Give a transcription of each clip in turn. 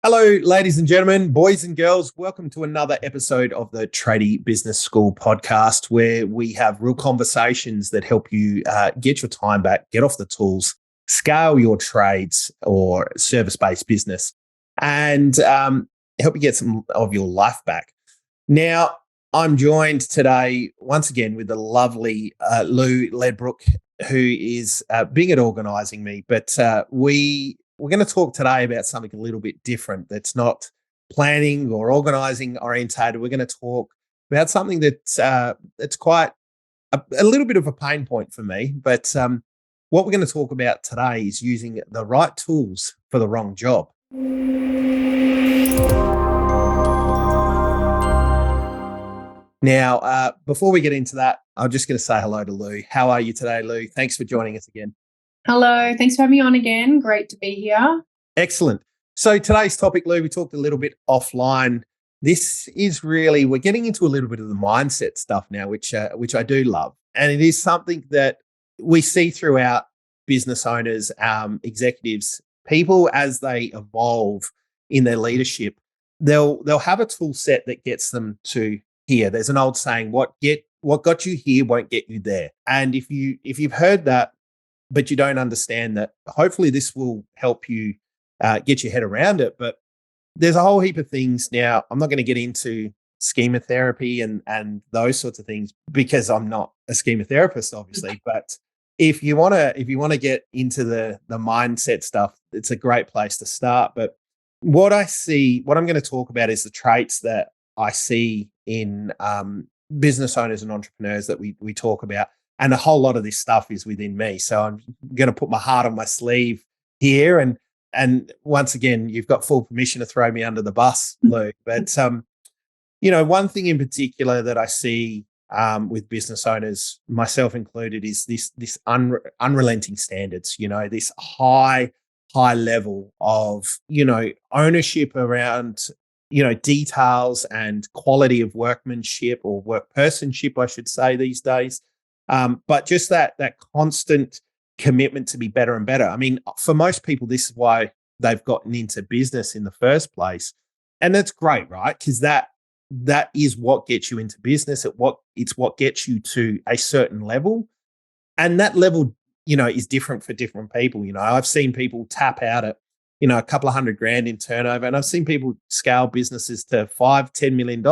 Hello, ladies and gentlemen, boys and girls. Welcome to another episode of the Tradie Business School podcast, where we have real conversations that help you get your time back, get off the tools, scale your trades or service-based business, and help you get some of your life back. Now, I'm joined today once again with the lovely Louise Ledbrook, who is big at organising me, but we're going to talk today about something a little bit different that's not planning or organising orientated. We're going to talk about something that's quite a little bit of a pain point for me. But what we're going to talk about today is using the right tools for the wrong job. Now, before we get into that, I'm just going to say hello to Lou. How are you today, Lou? Thanks for joining us again. Hello, thanks for having me on again. Great to be here. Excellent. So today's topic, Lou, we talked a little bit offline. This is really, we're getting into a little bit of the mindset stuff now, which I do love. And it is something that we see throughout business owners, executives, people as they evolve in their leadership. They'll have a tool set that gets them to here. There's an old saying, what got you here won't get you there. And if you've heard that, but you don't understand that, hopefully this will help you get your head around it. But there's a whole heap of things. Now, I'm not going to get into schema therapy and those sorts of things because I'm not a schema therapist, obviously. But if you want to get into the mindset stuff, it's a great place to start. But what I'm going to talk about is the traits that I see in business owners and entrepreneurs that we talk about. And a whole lot of this stuff is within me. So I'm going to put my heart on my sleeve here. And once again, you've got full permission to throw me under the bus, Lou. But, one thing in particular that I see with business owners, myself included, is this unrelenting standards, this high level of, ownership around, details and quality of workmanship or workpersonship, I should say, these days. But just that constant commitment to be better and better. I mean, for most people, this is why they've gotten into business in the first place. And that's great, right? Because that is what gets you into business. It's what gets you to a certain level. And that level, is different for different people. I've seen people tap out at, a couple of $100,000 in turnover. And I've seen people scale businesses to $5-10 million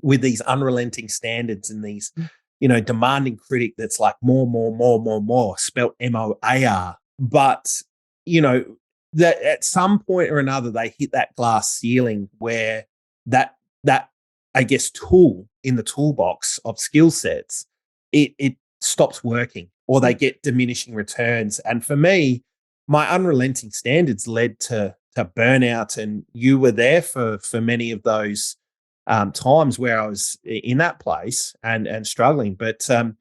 with these unrelenting standards and these demanding critic that's like more, spelt MOAR. But, that at some point or another, they hit that glass ceiling where that I guess, tool in the toolbox of skill sets, it stops working or they get diminishing returns. And for me, my unrelenting standards led to burnout. And you were there for many of those times where I was in that place and struggling. But for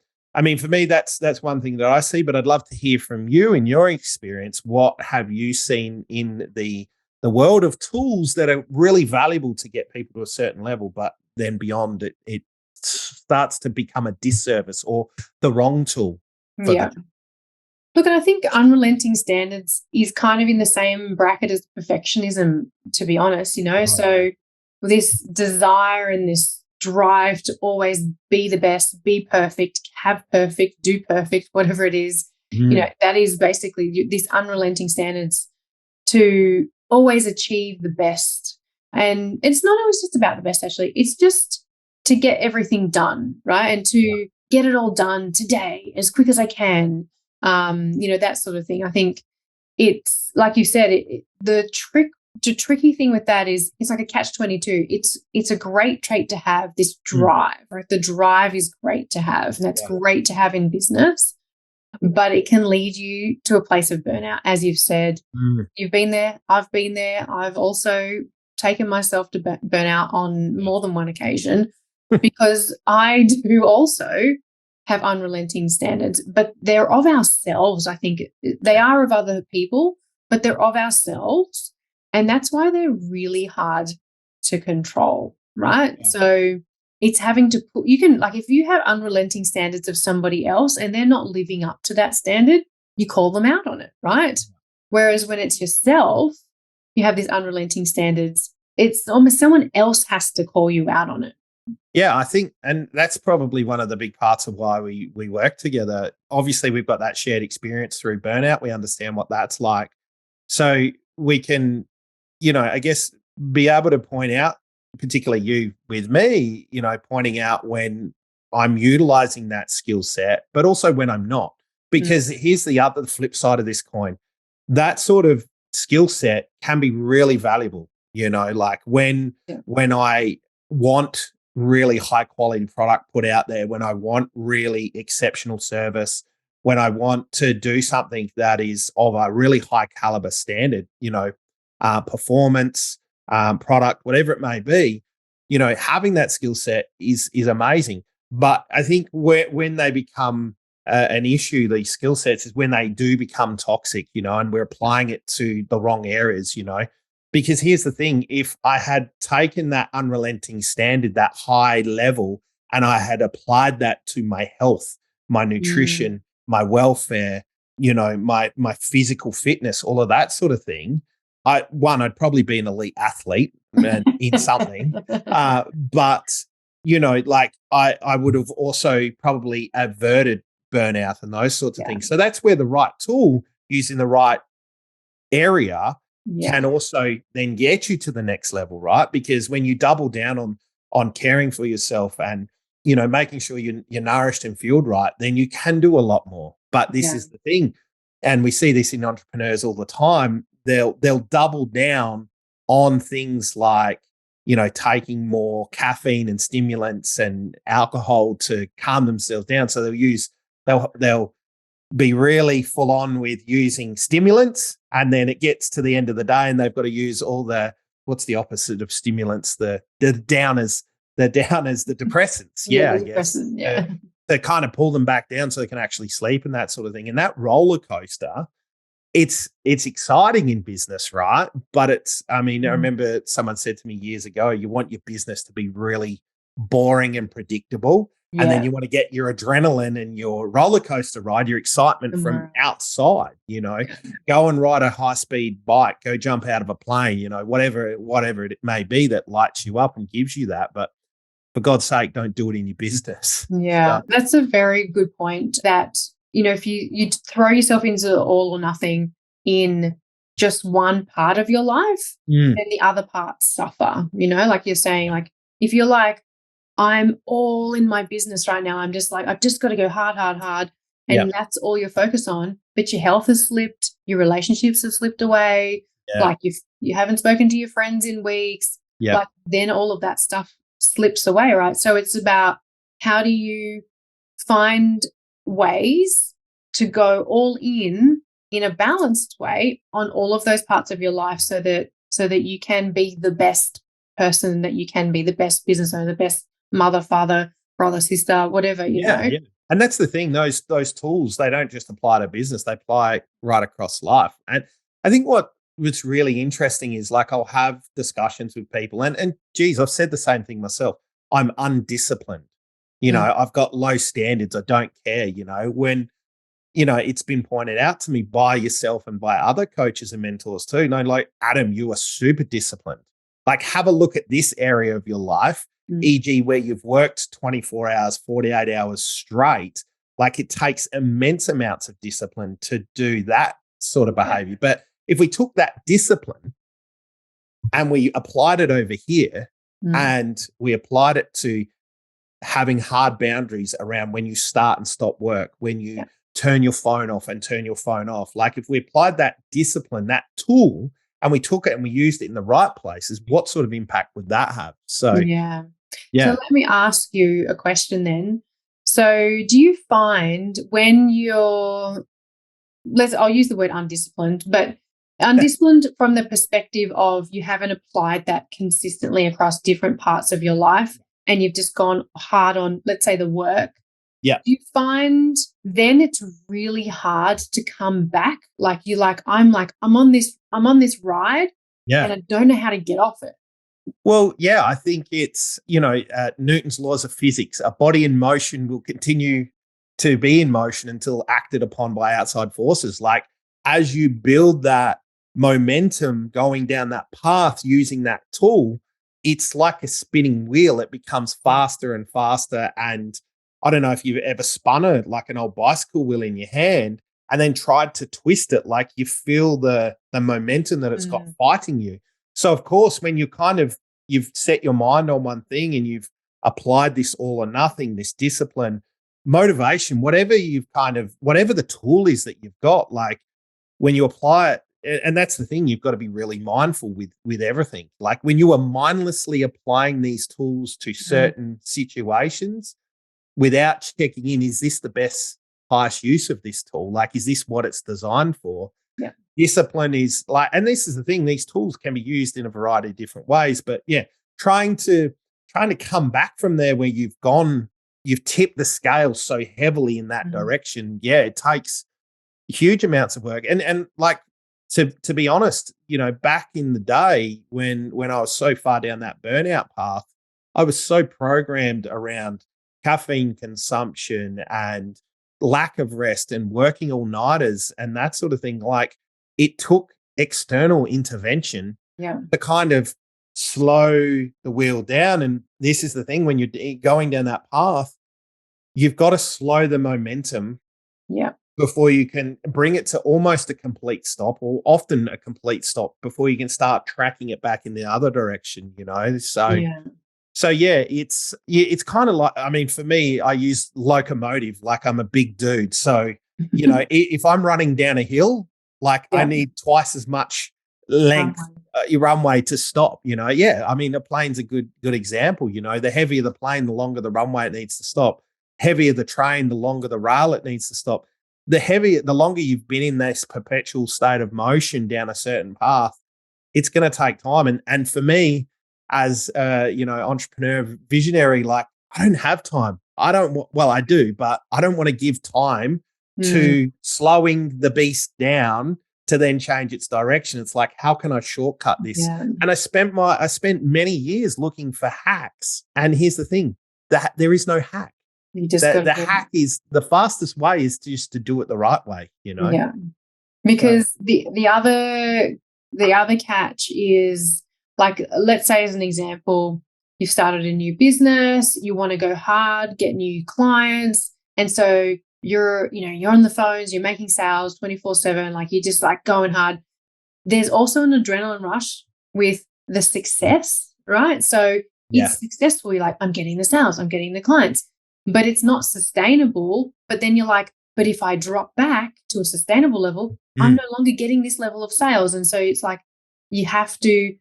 me, that's one thing that I see. But I'd love to hear from you in your experience. What have you seen in the world of tools that are really valuable to get people to a certain level, but then beyond it starts to become a disservice or the wrong tool for them? Look, and I think unrelenting standards is kind of in the same bracket as perfectionism, to be honest, Right. So this desire and this drive to always be the best, be perfect, have perfect, do perfect, whatever it is, that is basically this unrelenting standards to always achieve the best. And it's not always just about the best, actually. It's just to get everything done, right? And to get it all done today as quick as I can, that sort of thing. I think it's, like you said, the tricky thing with that is it's like a catch-22. It's a great trait to have, this drive, right? The drive is great to have, and that's great to have in business, but it can lead you to a place of burnout. As you've said, you've been there, I've been there. I've also taken myself to burnout on more than one occasion because I do also have unrelenting standards, but they're of ourselves. I think they are of other people, but they're of ourselves. And that's why they're really hard to control, right? Yeah. So it's having to put, if you have unrelenting standards of somebody else and they're not living up to that standard, you call them out on it, right? Whereas when it's yourself, you have these unrelenting standards, it's almost someone else has to call you out on it. Yeah, I think, and that's probably one of the big parts of why we work together. Obviously, we've got that shared experience through burnout. We understand what that's like. So we can, I guess, be able to point out, particularly you with me, pointing out when I'm utilizing that skill set, but also when I'm not. Because here's the other flip side of this coin. That sort of skill set can be really valuable, like when I want really high quality product put out there, when I want really exceptional service, when I want to do something that is of a really high caliber standard, performance, product, whatever it may be, having that skill set is amazing. But I think when they become an issue, these skill sets, is when they do become toxic, and we're applying it to the wrong areas, because here's the thing, if I had taken that unrelenting standard, that high level, and I had applied that to my health, my nutrition, my welfare, my physical fitness, all of that sort of thing, I'd probably be an elite athlete in something. But, like I would have also probably averted burnout and those sorts of things. So that's where the right tool using the right area can also then get you to the next level, right? Because when you double down on caring for yourself and, making sure you're nourished and fueled right, then you can do a lot more. But this is the thing. And we see this in entrepreneurs all the time. They'll double down on things like, taking more caffeine and stimulants and alcohol to calm themselves down. So they'll be really full on with using stimulants, and then it gets to the end of the day and they've got to use all what's the opposite of stimulants? The downers, the depressants. They kind of pull them back down so they can actually sleep and that sort of thing. And that roller coaster, it's exciting in business, right? But I remember someone said to me years ago, you want your business to be really boring and predictable. And then you want to get your adrenaline and your roller coaster ride, your excitement from outside, go and ride a high speed bike, go jump out of a plane, whatever it may be that lights you up and gives you that. But for God's sake, don't do it in your business. Yeah, that's a very good point that, if you throw yourself into all or nothing in just one part of your life, then the other parts suffer, like you're saying, like if you're like, I'm all in my business right now, I'm just like, I've just got to go hard. And that's all you're focused on. But your health has slipped, your relationships have slipped away. Like you haven't spoken to your friends in weeks. Like then all of that stuff slips away, right? So it's about how do you find ways to go all in a balanced way on all of those parts of your life so that you can be the best person that you can be, the best business owner, the best mother, father, brother, sister, whatever, you know. Yeah. And that's the thing, those tools, they don't just apply to business, they apply right across life. And I think what's really interesting is, like, I'll have discussions with people and geez, I've said the same thing myself. I'm undisciplined. I've got low standards. I don't care, when, it's been pointed out to me by yourself and by other coaches and mentors too. Like, Adam, you are super disciplined. Like, have a look at this area of your life, e.g. where you've worked 24 hours, 48 hours straight. Like, it takes immense amounts of discipline to do that sort of behavior. But if we took that discipline and we applied it over here and we applied it to having hard boundaries around when you start and stop work, when you turn your phone off and turn your phone off. Like, if we applied that discipline, that tool, and we took it and we used it in the right places, what sort of impact would that have? So, So let me ask you a question then. So do you find when I'll use the word undisciplined, but undisciplined from the perspective of you haven't applied that consistently across different parts of your life and you've just gone hard on, let's say, the work. Do you find then it's really hard to come back? Like, I'm on this ride and I don't know how to get off it. Well, I think it's, Newton's laws of physics. A body in motion will continue to be in motion until acted upon by outside forces. Like, as you build that momentum going down that path using that tool, it's like a spinning wheel. It becomes faster and faster. And I don't know if you've ever spun it like an old bicycle wheel in your hand and then tried to twist it, like you feel the momentum that it's got fighting you. So of course, when you've set your mind on one thing and you've applied this all or nothing, this discipline, motivation, whatever the tool is that you've got, like when you apply it, and that's the thing, you've got to be really mindful with everything. Like when you are mindlessly applying these tools to certain situations without checking in, is this the best, highest use of this tool? Like, is this what it's designed for? Yeah. Discipline is like, and this is the thing, these tools can be used in a variety of different ways, but yeah, trying to come back from there where you've tipped the scale so heavily in that direction. Yeah, it takes huge amounts of work. And like, to be honest, back in the day when I was so far down that burnout path, I was so programmed around caffeine consumption and lack of rest and working all-nighters and that sort of thing. Like, it took external intervention to kind of slow the wheel down. And this is the thing, when you're going down that path, you've got to slow the momentum before you can bring it to almost a complete stop, or often a complete stop, before you can start tracking it back in the other direction, So yeah, it's kind of like, I mean, for me, I use locomotive, like I'm a big dude. So, if I'm running down a hill, like I need twice as much length runway to stop, I mean, a plane's a good example. The heavier the plane, the longer the runway it needs to stop. Heavier the train, the longer the rail it needs to stop. The longer you've been in this perpetual state of motion down a certain path, it's going to take time. And for me, as entrepreneur, visionary, like, I don't have time. I do, but I don't want to give time to slowing the beast down to then change its direction. It's like, how can I shortcut this? Yeah. And I spent many years looking for hacks. And here's the thing, that there is no hack. The hack is, the fastest way is just to do it the right way, Yeah. Because the other catch is, like, let's say as an example, you've started a new business, you want to go hard, get new clients, and so you're on the phones, you're making sales 24/7, like you're just like going hard. There's also an adrenaline rush with the success, right? So it's successful. You're like, I'm getting the sales, I'm getting the clients, but it's not sustainable. But then you're like, but if I drop back to a sustainable level, I'm no longer getting this level of sales. And so it's like, you have to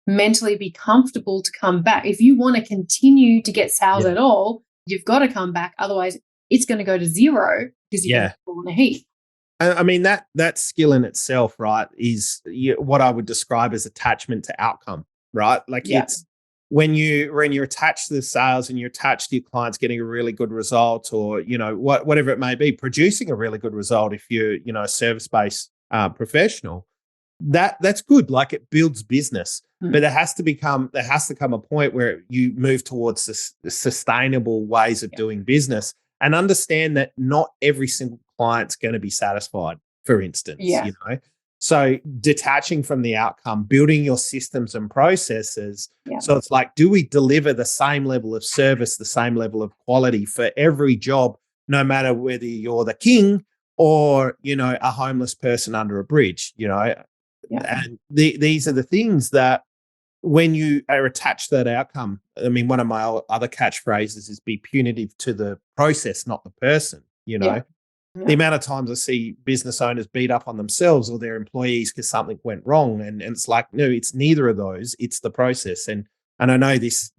mentally be comfortable to come back. If you want to continue to get sales at all, you've got to come back. Otherwise, it's going to go to zero because you're going to fall in a heap. I mean, that skill in itself, right, is what I would describe as attachment to outcome, right? Like, it's when you're attached to the sales and you're attached to your clients getting a really good result, or, whatever it may be, producing a really good result if you're, a service-based professional, that's good. Like, it builds business. But there has to come a point where you move towards the sustainable ways of doing business, and understand that not every single client's going to be satisfied, for instance. So detaching from the outcome, building your systems and processes. So it's like, do we deliver the same level of service, the same level of quality for every job, no matter whether you're the king or, a homeless person under a bridge, And these are the things that, when you are attached to that outcome, I mean, one of my other catchphrases is be punitive to the process, not the person, The amount of times I see business owners beat up on themselves or their employees because something went wrong. And it's like, no, it's neither of those. It's the process. And I know this,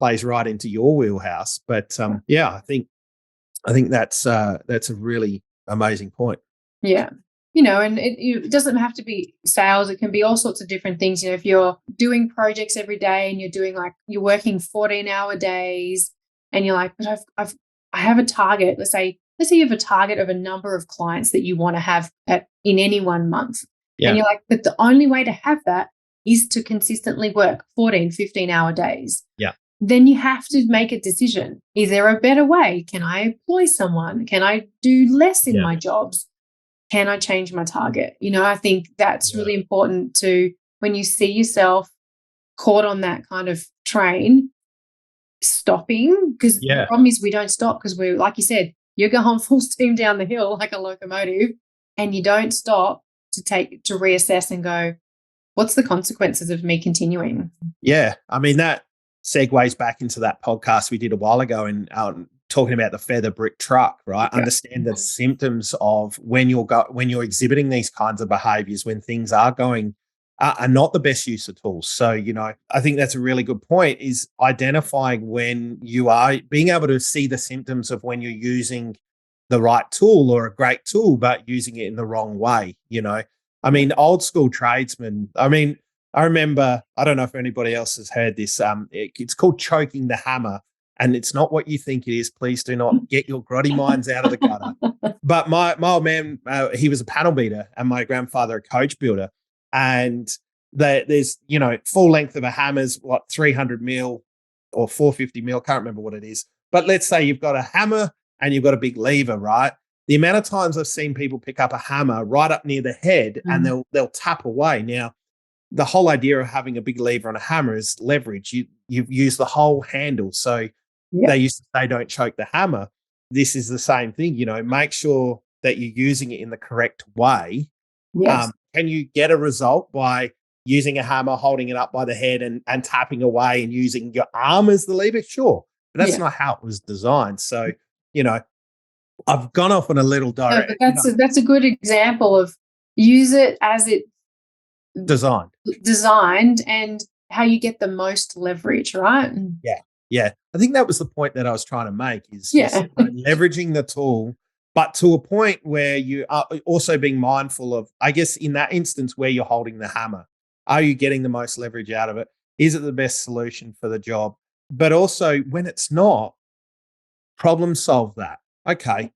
plays right into your wheelhouse, but I think that's a really amazing point. Yeah. And it doesn't have to be sales. It can be all sorts of different things. If you're doing projects every day and you're working 14-hour days, and you're like, but I have a target. Let's say you have a target of a number of clients that you want to have in any 1 month. And you're like, but the only way to have that is to consistently work 14, 15-hour days. Then you have to make a decision. Is there a better way? Can I employ someone? Can I do less in my jobs? can I change my target? I think that's really important to, when you see yourself caught on that kind of train, stopping, because the problem is we don't stop, because we're, like you said, you're going full steam down the hill like a locomotive, and you don't stop to reassess and go, what's the consequences of me continuing? Yeah. I mean, that segues back into that podcast we did a while ago and talking about the feather brick truck, right? Yeah. Understand the symptoms of when you're exhibiting these kinds of behaviors, when things are going are not the best use of tools. So, I think that's a really good point, is identifying when you are being able to see the symptoms of when you're using the right tool or a great tool, but using it in the wrong way. I mean, old school tradesmen, I remember, I don't know if anybody else has heard this. It's called choking the hammer, and it's not what you think it is. Please do not get your grotty minds out of the gutter. But my old man, he was a panel beater, and my grandfather a coach builder. And there's, full length of a hammer's 300 mil or 450 mil, can't remember what it is. But let's say you've got a hammer and you've got a big lever, right? The amount of times I've seen people pick up a hammer right up near the head and they'll tap away. Now, the whole idea of having a big lever on a hammer is leverage. You use the whole handle. So they used to say, don't choke the hammer. This is the same thing, make sure that you're using it in the correct way. Yes. Can you get a result by using a hammer, holding it up by the head and tapping away and using your arm as the lever? Sure. But that's not how it was designed. So, I've gone off on a little direct. No, but that's a good example of use it as it designed and how you get the most leverage, right? Yeah. I think that was the point that I was trying to make is leveraging the tool, but to a point where you are also being mindful of, I guess, in that instance where you're holding the hammer, are you getting the most leverage out of it? Is it the best solution for the job? But also when it's not, problem solve that. Okay,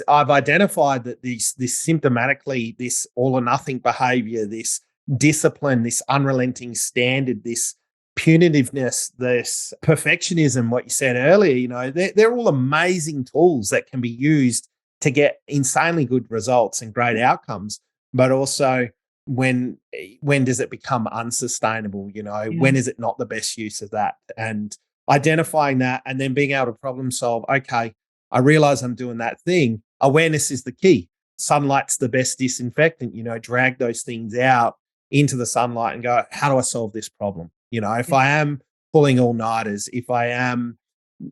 I've identified that this symptomatically, this all or nothing behavior, this discipline, this unrelenting standard, this punitiveness, this perfectionism, what you said earlier, they're all amazing tools that can be used to get insanely good results and great outcomes. But also when does it become unsustainable? When is it not the best use of that? And identifying that and then being able to problem solve. Okay, I realize I'm doing that thing. Awareness is the key. Sunlight's the best disinfectant, drag those things out into the sunlight and go, how do I solve this problem? If I am pulling all-nighters, if I am,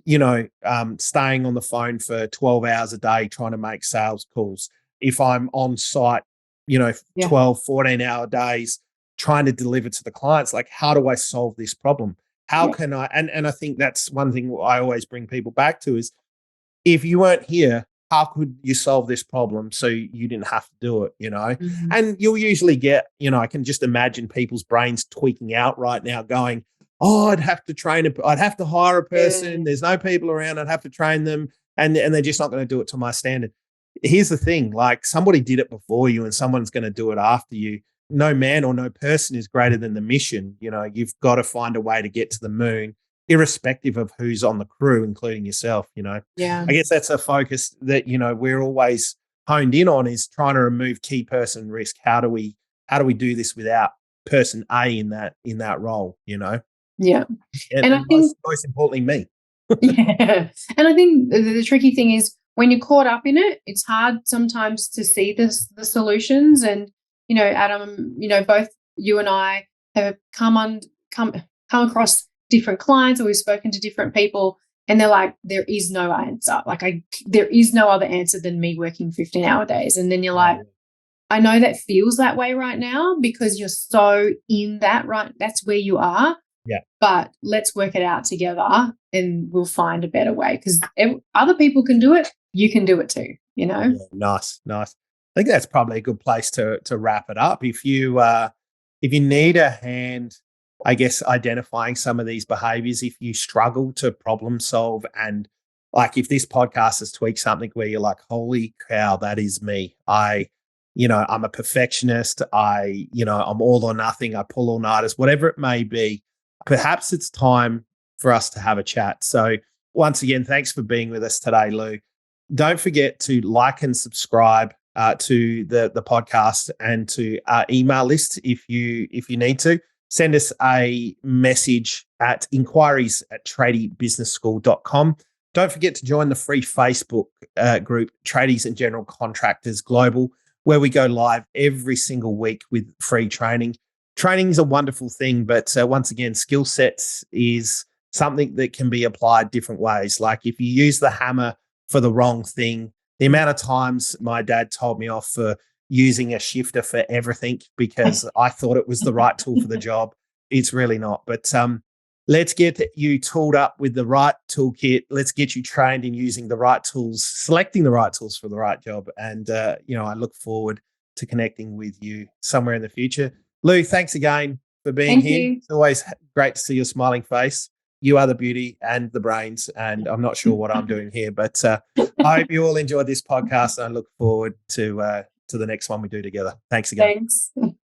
staying on the phone for 12 hours a day trying to make sales calls, if I'm on site, 12, 14-hour days trying to deliver to the clients, like, how do I solve this problem? How can I, and I think that's one thing I always bring people back to is, if you weren't here, how could you solve this problem so you didn't have to do it, Mm-hmm. And you'll usually get, I can just imagine people's brains tweaking out right now going, oh, I'd have to hire a person. There's no people around. I'd have to train them. And they're just not going to do it to my standard. Here's the thing, like, somebody did it before you and someone's going to do it after you. No man or no person is greater than the mission. You've got to find a way to get to the moon, irrespective of who's on the crew, including yourself. Yeah. I guess that's a focus that, we're always honed in on, is trying to remove key person risk. How do we do this without person A in that role, Yeah. And I think most importantly, me. Yeah. And I think the tricky thing is when you're caught up in it, it's hard sometimes to see the solutions. And, Adam, both you and I have come across different clients, or we've spoken to different people, and they're like, there is no answer. Like, there is no other answer than me working 15-hour days. And then you're like, I know that feels that way right now because you're so in that, right? That's where you are. Yeah. But let's work it out together and we'll find a better way, because other people can do it. You can do it too, Yeah, nice. I think that's probably a good place to wrap it up. If you need a hand, I guess, identifying some of these behaviors, if you struggle to problem solve, and like, if this podcast has tweaked something where you're like, holy cow, that is me. I'm a perfectionist. I'm all or nothing. I pull all-nighters, whatever it may be. Perhaps it's time for us to have a chat. So once again, thanks for being with us today, Lou. Don't forget to like and subscribe to the podcast and to our email list if you need to. Send us a message at inquiries@tradiebusinessschool.com. Don't forget to join the free Facebook group, Tradies and General Contractors Global, where we go live every single week with free training. Training is a wonderful thing, but once again, skill sets is something that can be applied different ways. Like if you use the hammer for the wrong thing, the amount of times my dad told me off for using a shifter for everything because I thought it was the right tool for the job. It's really not. But let's get you tooled up with the right toolkit. Let's get you trained in using the right tools, selecting the right tools for the right job. And, I look forward to connecting with you somewhere in the future. Lou, thanks again for being here. It's always great to see your smiling face. You are the beauty and the brains, and I'm not sure what I'm doing here, but I hope you all enjoyed this podcast. And I look forward to the next one we do together. Thanks again. Thanks.